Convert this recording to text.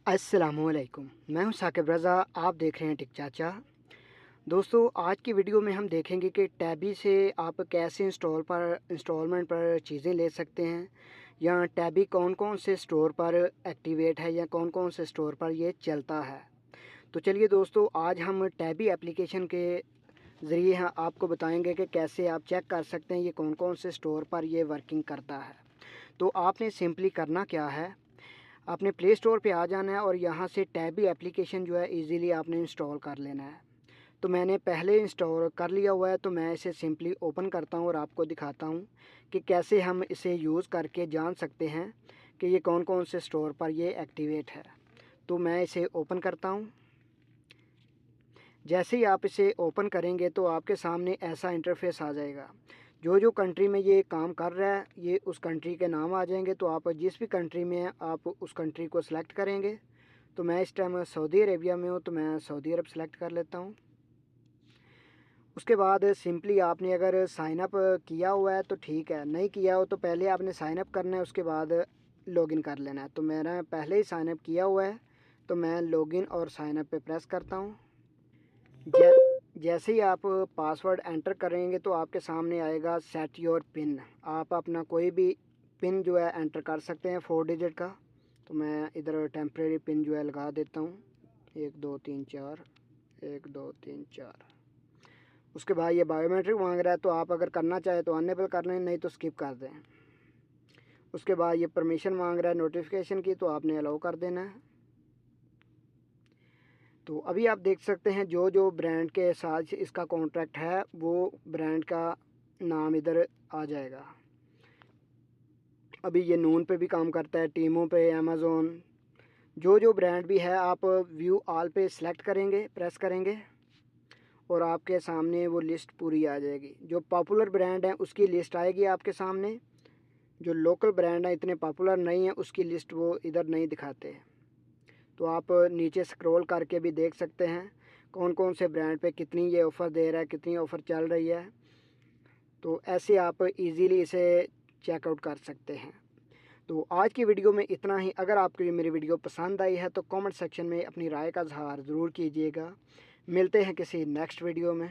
अस्सलामुअलैकुम। मैं हूं साकिब रज़ा, आप देख रहे हैं टिक चाचा। दोस्तों, आज की वीडियो में हम देखेंगे कि टैबी से आप कैसे इंस्टॉलमेंट पर चीज़ें ले सकते हैं, या टैबी कौन-कौन से स्टोर पर एक्टिवेट है या कौन-कौन से स्टोर पर ये चलता है। तो चलिए दोस्तों, आज हम टैबी एप्लीकेशन के ज़रिए आपको बताएंगे कि कैसे आप चेक कर सकते हैं ये कौन-कौन से स्टोर पर ये वर्किंग करता है। तो आपने सिंपली करना क्या है, आपने प्ले स्टोर पे आ जाना है और यहाँ से टैबी एप्लीकेशन जो है इजीली आपने इंस्टॉल कर लेना है। तो मैंने पहले इंस्टॉल कर लिया हुआ है, तो मैं इसे सिंपली ओपन करता हूँ और आपको दिखाता हूँ कि कैसे हम इसे यूज़ करके जान सकते हैं कि ये कौन कौन से स्टोर पर ये एक्टिवेट है। तो मैं इसे ओपन करता हूँ। जैसे ही आप इसे ओपन करेंगे तो आपके सामने ऐसा इंटरफेस आ जाएगा। जो जो कंट्री में ये काम कर रहा है ये उस कंट्री के नाम आ जाएंगे। तो आप जिस भी कंट्री में हैं आप उस कंट्री को सिलेक्ट करेंगे। तो मैं इस टाइम सऊदी अरेबिया में हूँ, तो मैं सऊदी अरब सेलेक्ट कर लेता हूँ। उसके बाद सिंपली आपने अगर साइन अप किया हुआ है तो ठीक है, नहीं किया हो तो पहले आपने साइन अप करना है, उसके बाद लॉगिन कर लेना है। तो मेरा पहले ही साइन अप किया हुआ है, तो मैं लॉगिन और साइन अप पे प्रेस करता हूँ। जैसे ही आप पासवर्ड एंटर करेंगे तो आपके सामने आएगा सेट योर पिन। आप अपना कोई भी पिन जो है एंटर कर सकते हैं 4 डिजिट का। तो मैं इधर टेम्परेरी पिन जो है लगा देता हूँ, 1 2 3 4, 1 2 3 4। उसके बाद ये बायोमेट्रिक मांग रहा है, तो आप अगर करना चाहे तो अनेबल कर लें, नहीं तो स्किप कर दें। उसके बाद ये परमिशन मांग रहा है नोटिफिकेशन की, तो आपने अलाउ कर देना है। तो अभी आप देख सकते हैं जो जो ब्रांड के साथ इसका कॉन्ट्रैक्ट है वो ब्रांड का नाम इधर आ जाएगा। अभी ये नून पे भी काम करता है, टीमो पे, अमेज़ोन, जो जो ब्रांड भी है आप व्यू ऑल पे सिलेक्ट करेंगे, प्रेस करेंगे और आपके सामने वो लिस्ट पूरी आ जाएगी। जो पॉपुलर ब्रांड है उसकी लिस्ट आएगी आपके सामने। जो लोकल ब्रांड है इतने पॉपुलर नहीं है उसकी लिस्ट वो इधर नहीं दिखाते। तो आप नीचे स्क्रॉल करके भी देख सकते हैं कौन कौन से ब्रांड पे कितनी ये ऑफ़र दे रहा है, कितनी ऑफ़र चल रही है। तो ऐसे आप इजीली इसे चेकआउट कर सकते हैं। तो आज की वीडियो में इतना ही। अगर आपको ये मेरी वीडियो पसंद आई है तो कमेंट सेक्शन में अपनी राय का इजहार ज़रूर कीजिएगा। मिलते हैं किसी नेक्स्ट वीडियो में।